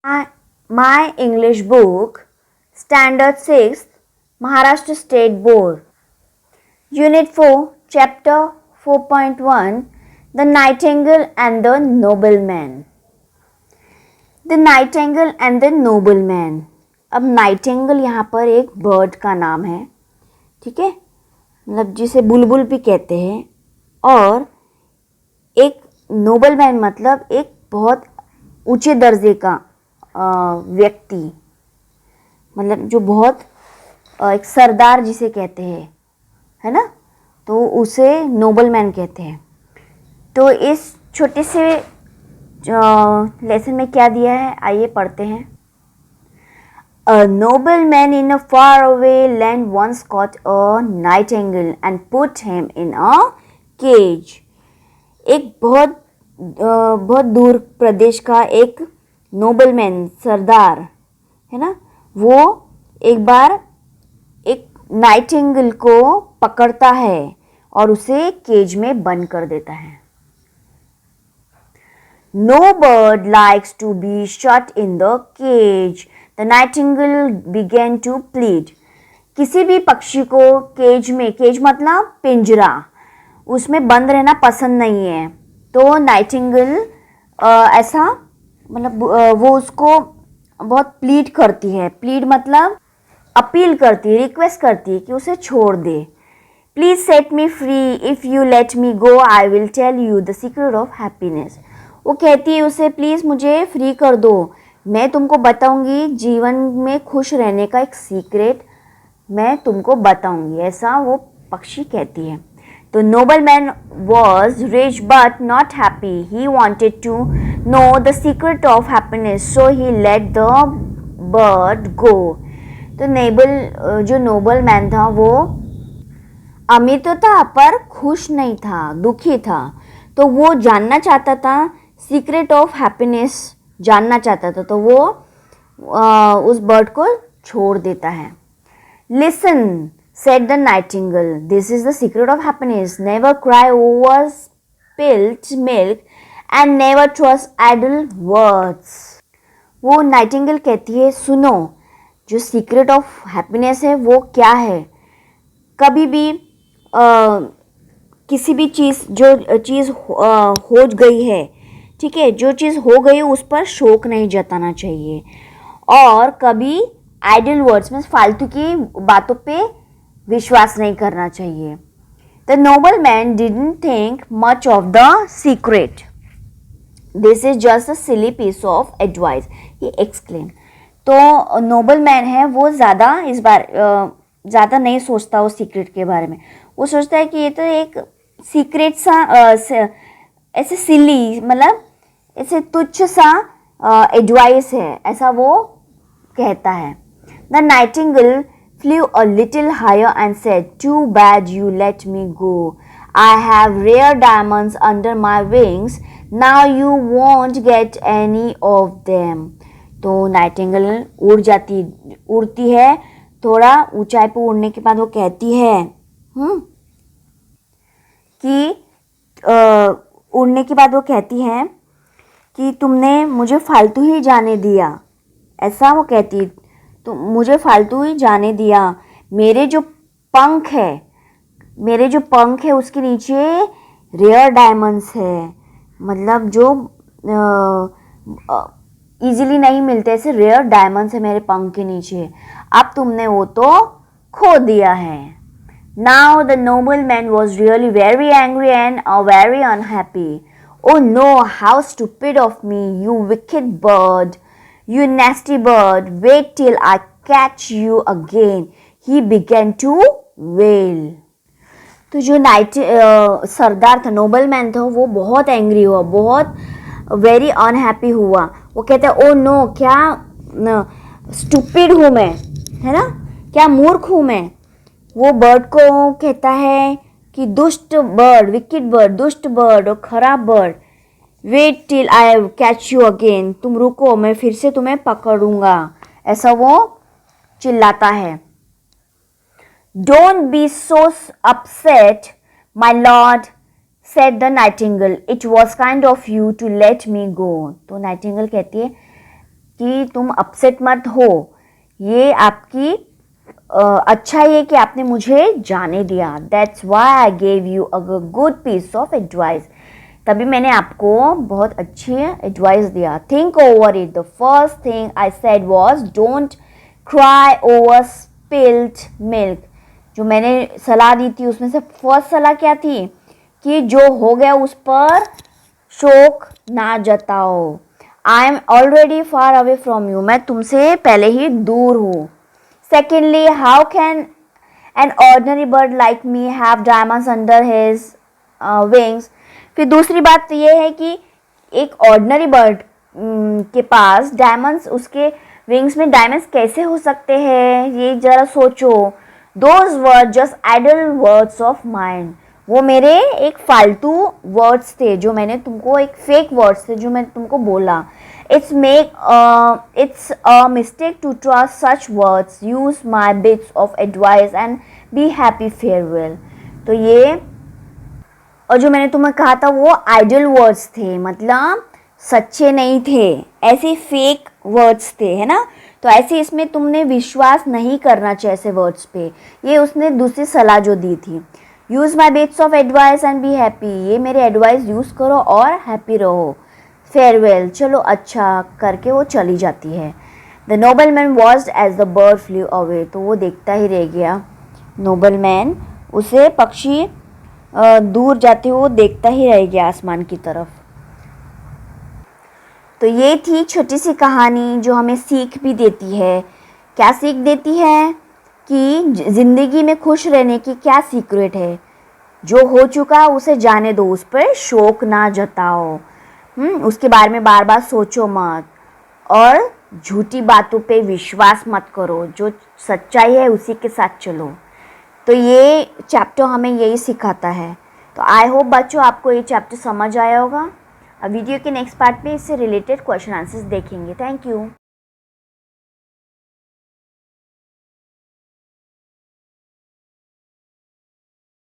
My English book, Standard 6th, Maharashtra State Board. Unit 4, Chapter 4.1, The Nightingale and the Nobleman. The Nightingale and the Nobleman. अब Nightingale यहाँ पर एक bird का नाम है, ठीक है, मतलब जिसे बुलबुल भी कहते हैं, और एक नोबलमैन मतलब एक बहुत ऊंचे दर्जे का व्यक्ति, मतलब जो बहुत एक सरदार जिसे कहते हैं, है ना, तो उसे नोबलमैन कहते हैं। तो इस छोटे से लेसन में क्या दिया है, आइए पढ़ते हैं। A nobleman in a faraway land once caught a nightingale and put him in a cage. एक बहुत दूर प्रदेश का एक नोबलमैन, सरदार, है ना, वो एक बार एक नाइटिंगेल को पकड़ता है और उसे केज में बंद कर देता है। No bird likes to be shut in the cage. The nightingale began to plead. किसी भी पक्षी को केज में, केज मतलब पिंजरा, उसमें बंद रहना पसंद नहीं है। तो नाइटिंगेल ऐसा मतलब वो उसको बहुत प्लीड करती है। प्लीड मतलब अपील करती है, रिक्वेस्ट करती है कि उसे छोड़ दे। Please set me free, if you let me go I will tell you the secret of happiness. वो कहती है उसे, प्लीज मुझे फ्री कर दो, मैं तुमको बताऊंगी जीवन में खुश रहने का एक सीक्रेट, मैं तुमको बताऊंगी, ऐसा वो पक्षी कहती है। तो nobleman was rich but not happy, he wanted to know the secret of happiness, so he let the bird go. तो जो नोबलमैन था वो अमीर तो था पर खुश नहीं था, दुखी था। तो वो जानना चाहता था, सीक्रेट ऑफ हैप्पीनेस जानना चाहता था, तो वो उस बर्ड को छोड़ देता है। Listen said the nightingale, this is the secret of happiness, never cry over spilt milk and never trust idle words. वो नाइटिंगेल कहती है, सुनो, जो सीक्रेट ऑफ हैप्पीनेस है वो क्या है, कभी भी किसी भी जो चीज़ हो गई है, ठीक है, जो चीज़ हो गई उस पर शोक नहीं जताना चाहिए, और कभी आइडल वर्ड्स में फालतू की बातों पे विश्वास नहीं करना चाहिए। The nobleman didn't think much of the secret, this is just a silly piece of advice, he exclaim. तो नोबलमैन है वो ज़्यादा इस बार ज़्यादा नहीं सोचता उस सीक्रेट के बारे में। वो सोचता है कि ये तो एक सीक्रेट सा ऐसे सिली, मतलब ऐसे तुच्छ सा एडवाइस है, ऐसा वो कहता है। The Nightingale flew a little higher and said, too bad you let me go. I have rare diamonds under my wings. Now you won't get any of them. तो नाइटिंगेल उड़ती है, थोड़ा ऊंचाई पर उड़ने के बाद वो कहती है कि उड़ने के बाद वो कहती है कि तुमने मुझे फालतू ही जाने दिया, ऐसा वो कहती, तो मुझे फालतू ही जाने दिया। मेरे जो पंख है उसके नीचे रेयर डायमंड्स है, मतलब जो इजीली नहीं मिलते, ऐसे रेयर डायमंड्स है मेरे पंख के नीचे, अब तुमने वो तो खो दिया है। Now the nobleman was really very angry and very unhappy. Oh no, how stupid of me, you wicked bird, you nasty bird, wait till I catch you again. He began to wail. तो जो सरदार था, nobleman था, वो बहुत angry हुआ, बहुत very unhappy हुआ। वो कहता है, ओ नो, क्या स्टूपिड हूँ मैं, है ना, क्या मूर्ख हूँ मैं। वो बर्ड को कहता है कि दुष्ट बर्ड, विकेट बर्ड, दुष्ट बर्ड और खराब bird, wait till I catch you again, तुम रुको, मैं फिर से तुम्हें पकड़ूंगा, ऐसा वो चिल्लाता है। Don't be so upset my lord, said the nightingale, it was kind of you to let me go. तो नाइटिंगेल कहती है कि तुम अपसेट मत हो, ये आपकी अच्छा है कि आपने मुझे जाने दिया। That's why I gave you a good piece of advice, तभी मैंने आपको बहुत अच्छी एडवाइस दिया। Think over it, the first thing I said was don't cry over spilled milk. जो मैंने सलाह दी थी उसमें से फर्स्ट सलाह क्या थी कि जो हो गया उस पर शोक ना जताओ। I am already far away from you, मैं तुमसे पहले ही दूर हूँ। Secondly, how can an ordinary bird like me have diamonds under his wings. फिर दूसरी बात तो ये है कि एक ऑर्डनरी बर्ड के पास डायमंड्स, उसके विंग्स में डायमंड्स कैसे हो सकते हैं, ये जरा सोचो। Those word just idle words of mind, वो मेरे एक फालतू वर्ड्स थे जो मैंने तुमको, एक फेक वर्ड्स थे जो मैंने तुमको बोला। It's a mistake to trust such words. Use my bits of advice and be happy. Farewell. तो ये, और जो मैंने तुम्हें कहा था वो आइडल वर्ड्स थे, मतलब सच्चे नहीं थे, ऐसे फेक वर्ड्स थे, है ना। तो ऐसे इसमें तुमने विश्वास नहीं करना चाहिए ऐसे वर्ड्स पे। ये उसने दूसरी सलाह जो दी थी, use my bits of advice and be happy, ये मेरे एडवाइस यूज़ करो और हैप्पी रहो। फेयरवेल, चलो अच्छा करके वो चली जाती है। The noble man watched as the bird flew away, तो वो देखता ही रह गया। नोबल मैन, उसे पक्षी दूर जाते हुए देखता ही रह गया आसमान की तरफ। तो ये थी छोटी सी कहानी जो हमें सीख भी देती है। क्या सीख देती है कि ज़िंदगी में खुश रहने की क्या सीक्रेट है। जो हो चुका उसे जाने दो, उस पर शोक ना जताओ, उसके बारे में बार बार सोचो मत, और झूठी बातों पे विश्वास मत करो, जो सच्चाई है उसी के साथ चलो। तो ये चैप्टर हमें यही सिखाता है। तो आई होप बच्चों आपको ये चैप्टर समझ आया होगा। अब वीडियो के नेक्स्ट पार्ट में इससे रिलेटेड क्वेश्चन आंसर्स देखेंगे। Thank you.